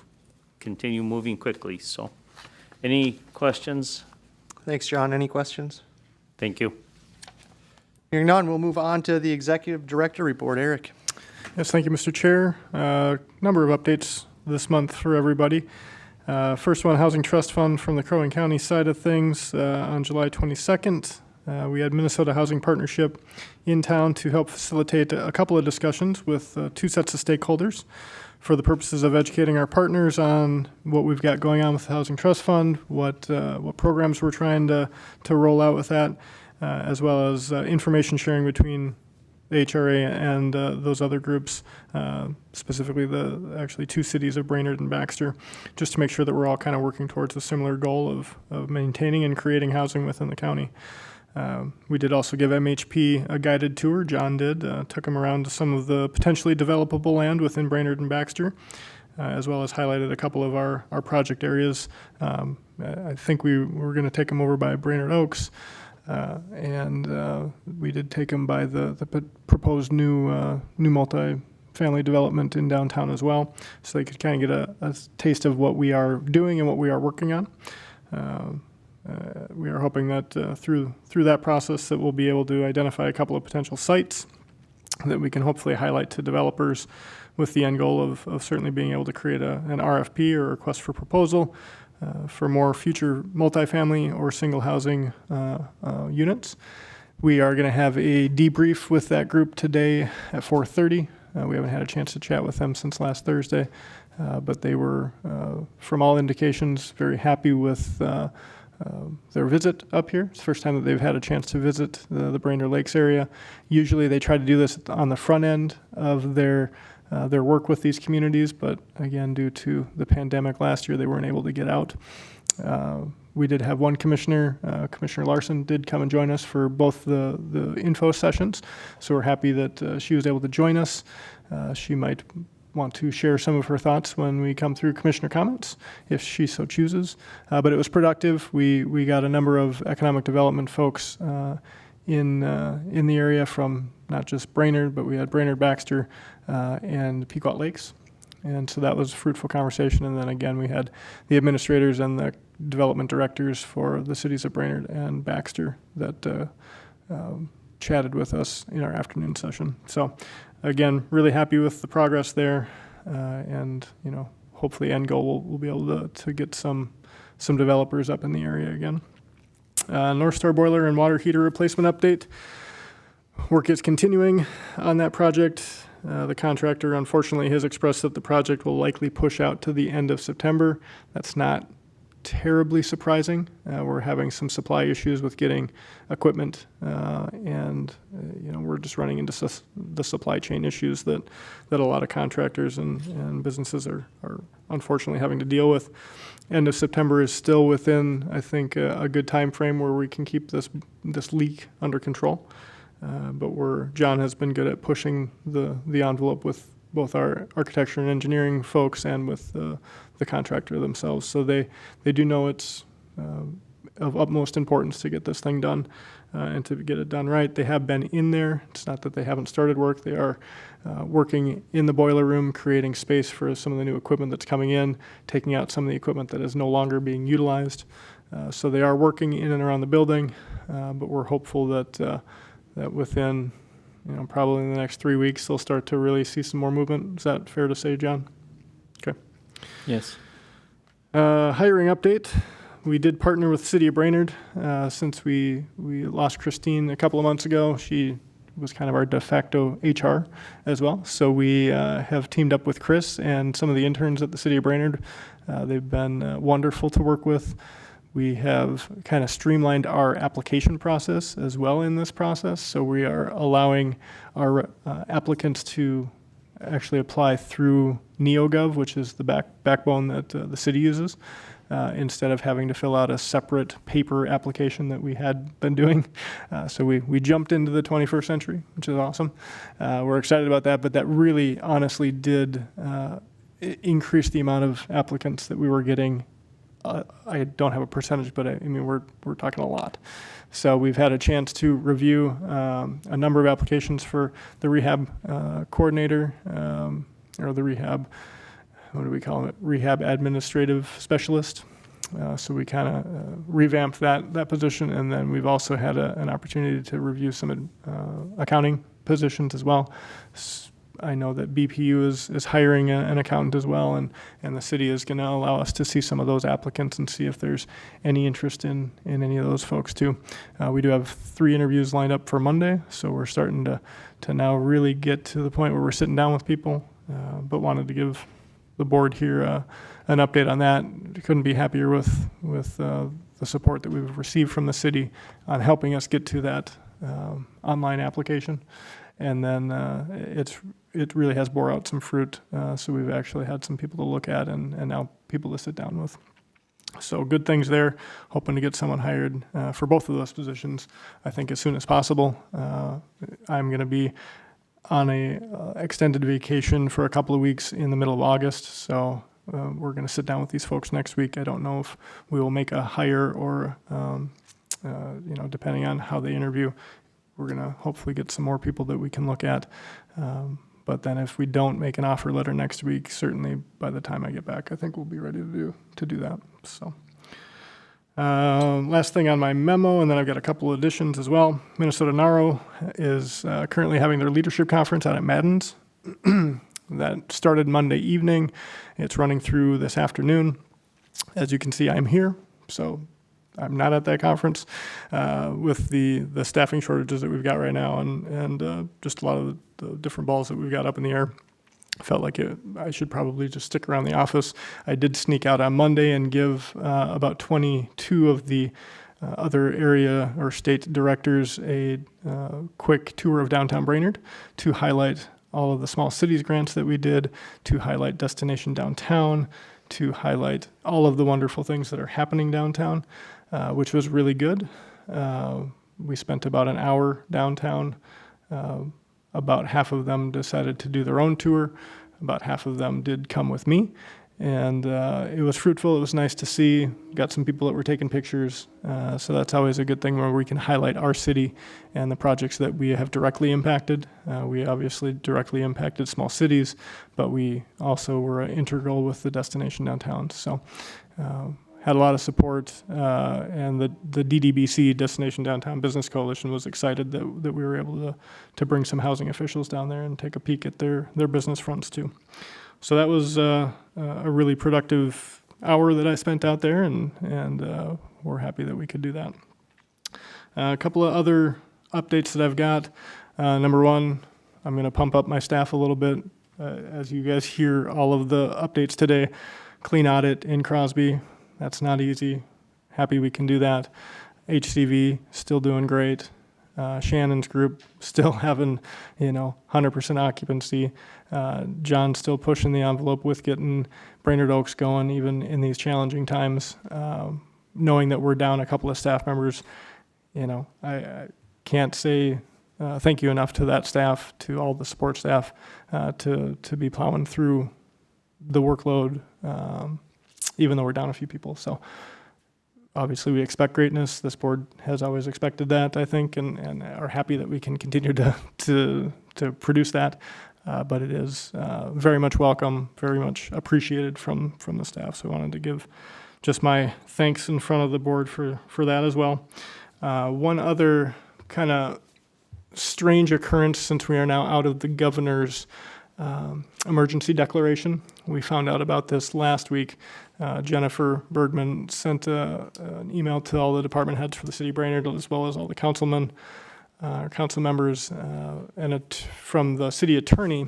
continue moving quickly. So, any questions? Thanks, John. Any questions? Thank you. Hearing none, we'll move on to the executive director report. Eric? Yes, thank you, Mr. Chair. Number of updates this month for everybody. First one, Housing Trust Fund from the Crow Wing County side of things. On July 22nd, we had Minnesota Housing Partnership in town to help facilitate a couple of discussions with 2 sets of stakeholders for the purposes of educating our partners on what we've got going on with the Housing Trust Fund, what programs we're trying to roll out with that, as well as information sharing between the HRA and those other groups, specifically actually 2 cities of Brainerd and Baxter, just to make sure that we're all kind of working towards a similar goal of maintaining and creating housing within the county. We did also give MHP a guided tour. John did, took them around to some of the potentially developable land within Brainerd and Baxter, as well as highlighted a couple of our project areas. I think we were going to take them over by Brainerd Oaks, and we did take them by the proposed new multi-family development in downtown as well, so they could kind of get a taste of what we are doing and what we are working on. We are hoping that through that process that we'll be able to identify a couple of potential sites that we can hopefully highlight to developers, with the end goal of certainly being able to create an RFP or request for proposal for more future multifamily or single housing units. We are going to have a debrief with that group today at 4:30. We haven't had a chance to chat with them since last Thursday, but they were, from all indications, very happy with their visit up here. It's the first time that they've had a chance to visit the Brainerd Lakes area. Usually they try to do this on the front end of their work with these communities, but again, due to the pandemic last year, they weren't able to get out. we did have one commissioner, Commissioner Larson, did come and join us for both the info sessions. So we're happy that she was able to join us. She might want to share some of her thoughts when we come through commissioner comments, if she so chooses. But it was productive. We got a number of economic development folks in the area from not just Brainerd, but we had Brainerd, Baxter, and Pequot Lakes. And so that was a fruitful conversation. And then again, we had the administrators and the development directors for the cities of Brainerd and Baxter that chatted with us in our afternoon session. So again, really happy with the progress there. And, you know, hopefully end goal, we'll be able to get some developers up in the area again. North Star boiler and water heater replacement update. Work is continuing on that project. The contractor, unfortunately, has expressed that the project will likely push out to the end of September. That's not terribly surprising. We're having some supply issues with getting equipment, and you know, we're just running into the supply chain issues that a lot of contractors and businesses are unfortunately having to deal with. End of September is still within, I think, a good time frame where we can keep this leak under control. But John has been good at pushing the envelope with both our architecture and engineering folks and with the contractor themselves. So they do know it's of utmost importance to get this thing done and to get it done right. They have been in there. It's not that they haven't started work. They are working in the boiler room, creating space for some of the new equipment that's coming in, taking out some of the equipment that is no longer being utilized. So they are working in and around the building, but we're hopeful that within, you know, probably in the next 3 weeks, they'll start to really see some more movement. Is that fair to say, John? Okay. Yes. Hiring update. We did partner with the City of Brainerd since we lost Christine a couple of months ago. She was kind of our de facto HR as well. So we have teamed up with Chris and some of the interns at the City of Brainerd. They've been wonderful to work with. We have kind of streamlined our application process as well in this process. So we are allowing our applicants to actually apply through NeoGov, which is the backbone that the city uses, instead of having to fill out a separate paper application that we had been doing. So we jumped into the 21st century, which is awesome. We're excited about that, but that really honestly did increase the amount of applicants that we were getting. I don't have a percentage, but I mean, we're talking a lot. So we've had a chance to review a number of applications for the rehab coordinator, or the rehab, what do we call it? Rehab administrative specialist. So we kind of revamped that position, and then we've also had an opportunity to review some accounting positions as well. I know that BPU is hiring an accountant as well, and the city is going to allow us to see some of those applicants and see if there's any interest in any of those folks too. We do have 3 interviews lined up for Monday, so we're starting to now really get to the point where we're sitting down with people, but wanted to give the board here an update on that. Couldn't be happier with the support that we've received from the city on helping us get to that online application. And then it really has bore out some fruit. So we've actually had some people to look at and now people to sit down with. So good things there. Hoping to get someone hired for both of those positions, I think, as soon as possible. I'm going to be on a extended vacation for a couple of weeks in the middle of August. So we're going to sit down with these folks next week. I don't know if we will make a hire or, depending on how they interview, we're going to hopefully get some more people that we can look at. But then if we don't make an offer letter next week, certainly by the time I get back, I think we'll be ready to do that. So last thing on my memo, and then I've got a couple of additions as well. Minnesota NARO is currently having their leadership conference out at Madden's. That started Monday evening. It's running through this afternoon. As you can see, I'm here. So I'm not at that conference with the staffing shortages that we've got right now and just a lot of the different balls that we've got up in the air. Felt like I should probably just stick around the office. I did sneak out on Monday and give about 22 of the other area or state directors a quick tour of downtown Brainerd to highlight all of the small cities grants that we did, to highlight Destination Downtown, to highlight all of the wonderful things that are happening downtown, which was really good. We spent about an hour downtown. About half of them decided to do their own tour. About half of them did come with me. And it was fruitful. It was nice to see. Got some people that were taking pictures. So that's always a good thing where we can highlight our city and the projects that we have directly impacted. We obviously directly impacted small cities, but we also were integral with the destination downtown. So had a lot of support. And the DDBC, Destination Downtown Business Coalition, was excited that we were able to bring some housing officials down there and take a peek at their business fronts too. So that was a really productive hour that I spent out there, and we're happy that we could do that. A couple of other updates that I've got. Number one, I'm going to pump up my staff a little bit. As you guys hear all of the updates today, clean audit in Crosby, that's not easy. Happy we can do that. HCV, still doing great. Shannon's group still having, 100% occupancy. John's still pushing the envelope with getting Brainerd Oaks going, even in these challenging times. Knowing that we're down a couple of staff members, I can't say thank you enough to that staff, to all the support staff, to be plowing through the workload, even though we're down a few people. So obviously, we expect greatness. This board has always expected that, I think, and are happy that we can continue to produce that. But it is very much welcome, very much appreciated from the staff. So I wanted to give just my thanks in front of the board for that as well. One other kind of strange occurrence, since we are now out of the governor's emergency declaration. We found out about this last week. Jennifer Bergman sent an email to all the department heads for the city of Brainerd, as well as all the council members, and from the city attorney.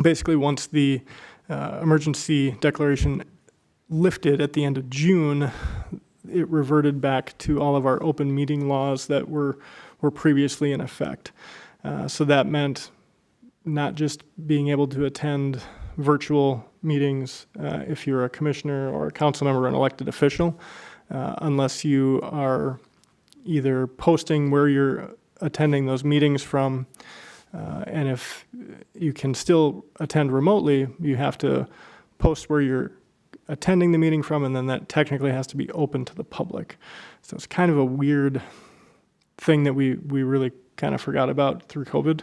Basically, once the emergency declaration lifted at the end of June, it reverted back to all of our open meeting laws that were previously in effect. So that meant not just being able to attend virtual meetings if you're a commissioner or a council member or an elected official, unless you are either posting where you're attending those meetings from, and if you can still attend remotely, you have to post where you're attending the meeting from, and then that technically has to be open to the public. So it's kind of a weird thing that we really kind of forgot about through COVID.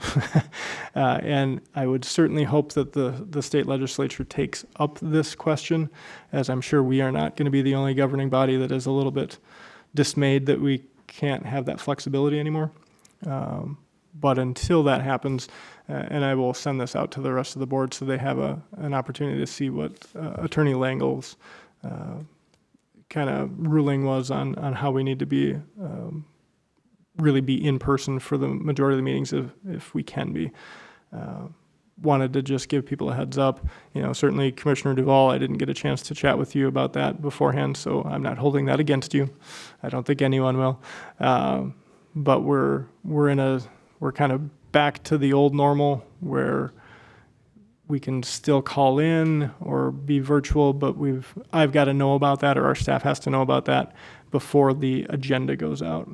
And I would certainly hope that the state legislature takes up this question, as I'm sure we are not going to be the only governing body that is a little bit dismayed that we can't have that flexibility anymore. But until that happens, and I will send this out to the rest of the board so they have an opportunity to see what Attorney Langle's kind of ruling was on how we need to be really be in person for the majority of the meetings if we can be. Wanted to just give people a heads up. Certainly Commissioner Duvall, I didn't get a chance to chat with you about that beforehand, so I'm not holding that against you. I don't think anyone will. But we're kind of back to the old normal where we can still call in or be virtual, but I've got to know about that, or our staff has to know about that before the agenda goes out,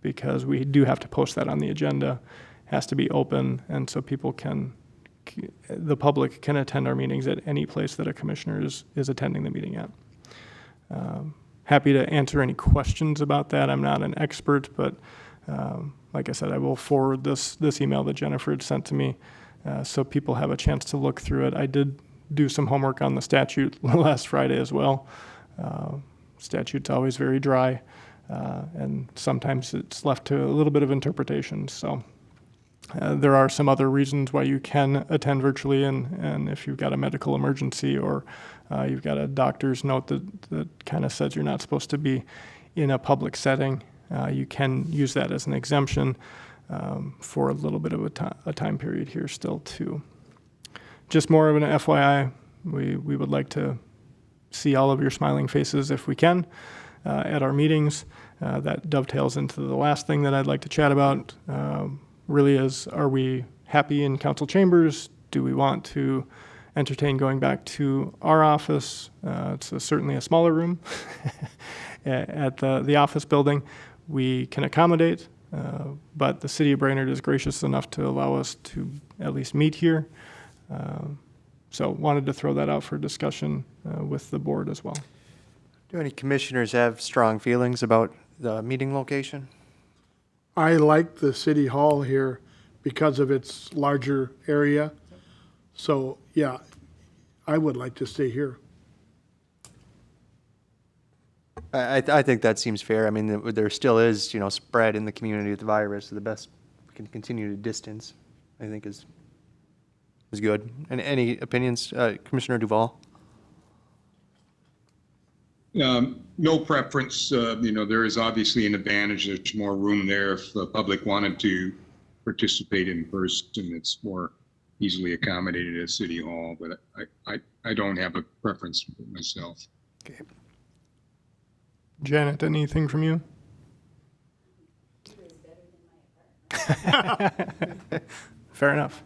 because we do have to post that on the agenda. It has to be open, and so the public can attend our meetings at any place that a commissioner is attending the meeting at. Happy to answer any questions about that. I'm not an expert, but like I said, I will forward this email that Jennifer had sent to me so people have a chance to look through it. I did do some homework on the statute last Friday as well. Statute's always very dry, and sometimes it's left to a little bit of interpretation. So there are some other reasons why you can attend virtually, and if you've got a medical emergency or you've got a doctor's note that kind of says you're not supposed to be in a public setting, you can use that as an exemption for a little bit of a time period here still too. Just more of an FYI, we would like to see all of your smiling faces if we can at our meetings. That dovetails into the last thing that I'd like to chat about. Really is, are we happy in council chambers? Do we want to entertain going back to our office. It's certainly a smaller room at the office building. We can accommodate, but the city of Brainerd is gracious enough to allow us to at least meet here. So wanted to throw that out for discussion with the board as well. Do any commissioners have strong feelings about the meeting location? I like the city hall here because of its larger area. So, yeah, I would like to stay here. I think that seems fair. I mean, there still is, spread in the community with the virus. The best we can continue to distance, I think, is good. And any opinions, Commissioner Duval? No preference. There is obviously an advantage. There's more room there if the public wanted to participate in person. It's more easily accommodated at City Hall, but I don't have a preference myself. Okay. Janet, anything from you? Fair enough.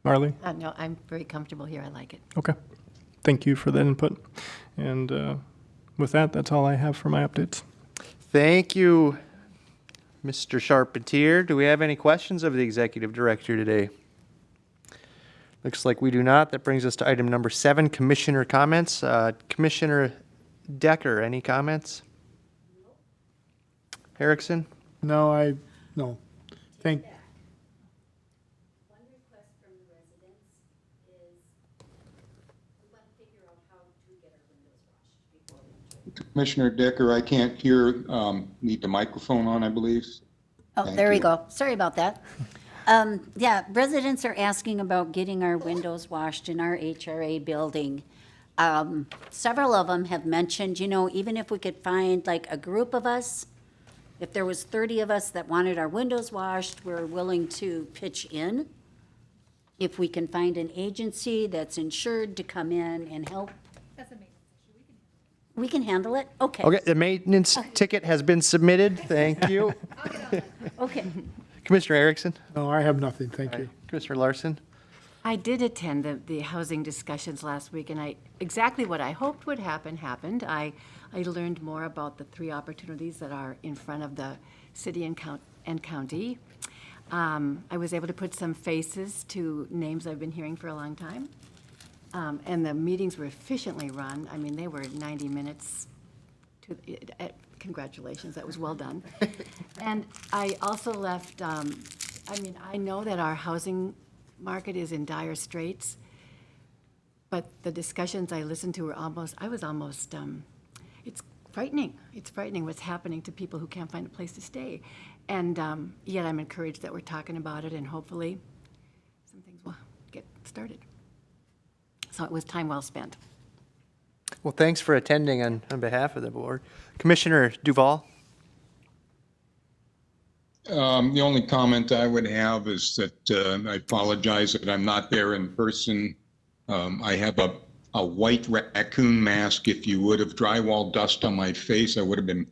Marley? No, I'm very comfortable here. I like it. Okay. Thank you for that input. And with that, that's all I have for my updates. Thank you, Mr. Charpentier. Do we have any questions of the executive director today? Looks like we do not. That brings us to item number 7, commissioner comments. Commissioner Decker, any comments? Erickson? No. Thank, One request from the residents is we want to figure out how to get our windows washed before winter. Commissioner Decker, I can't hear. Need the microphone on, I believe. Oh, Thank there we you. go. Sorry about that. Yeah, residents are asking about getting our windows washed in our HRA building. Several of them have mentioned, even if we could find like a group of us, if there was 30 of us that wanted our windows washed, we're willing to pitch in. If we can find an agency that's insured to come in and help. That's a maintenance issue. We can handle it? Okay. Okay, the maintenance ticket has been submitted. Thank you. Okay. Commissioner Erickson? no, I have nothing, thank you. Commissioner Larson? I did attend the housing discussions last week, and exactly what I hoped would happen happened. I learned more about the 3 opportunities that are in front of the city and county. I was able to put some faces to names I've been hearing for a long time. And the meetings were efficiently run. I mean, they were 90 minutes. Congratulations, that was well done. And I also left, I know that our housing market is in dire straits, but the discussions I listened to were it's frightening. It's frightening what's happening to people who can't find a place to stay. And yet I'm encouraged that we're talking about it, and hopefully some things will get started. So it was time well spent. Well, thanks for attending on behalf of the board. Commissioner Duval? The only comment I would have is that I apologize that I'm not there in person. I have a white raccoon mask. If you would have drywall dust on my face, I would have been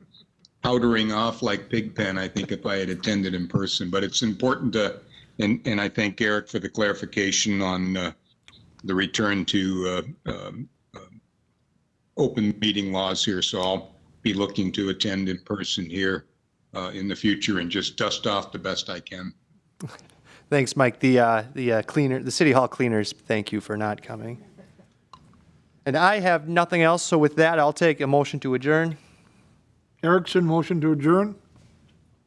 powdering off like Pigpen, I think, if I had attended in person. But it's important to, and I thank Eric for the clarification on the return to open meeting laws here. So I'll be looking to attend in person here in the future and just dust off the best I can. Thanks, Mike. The City Hall cleaners, thank you for not coming. And I have nothing else, so with that, I'll take a motion to adjourn. Erickson, motion to adjourn?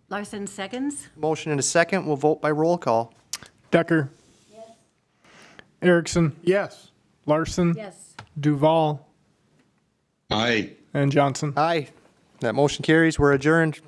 Larson, seconds? Motion and a second. We'll vote by roll call. Decker? Erickson? Yes. Larson? Yes. Duval? Aye. And Johnson? Aye. That motion carries. We're adjourned.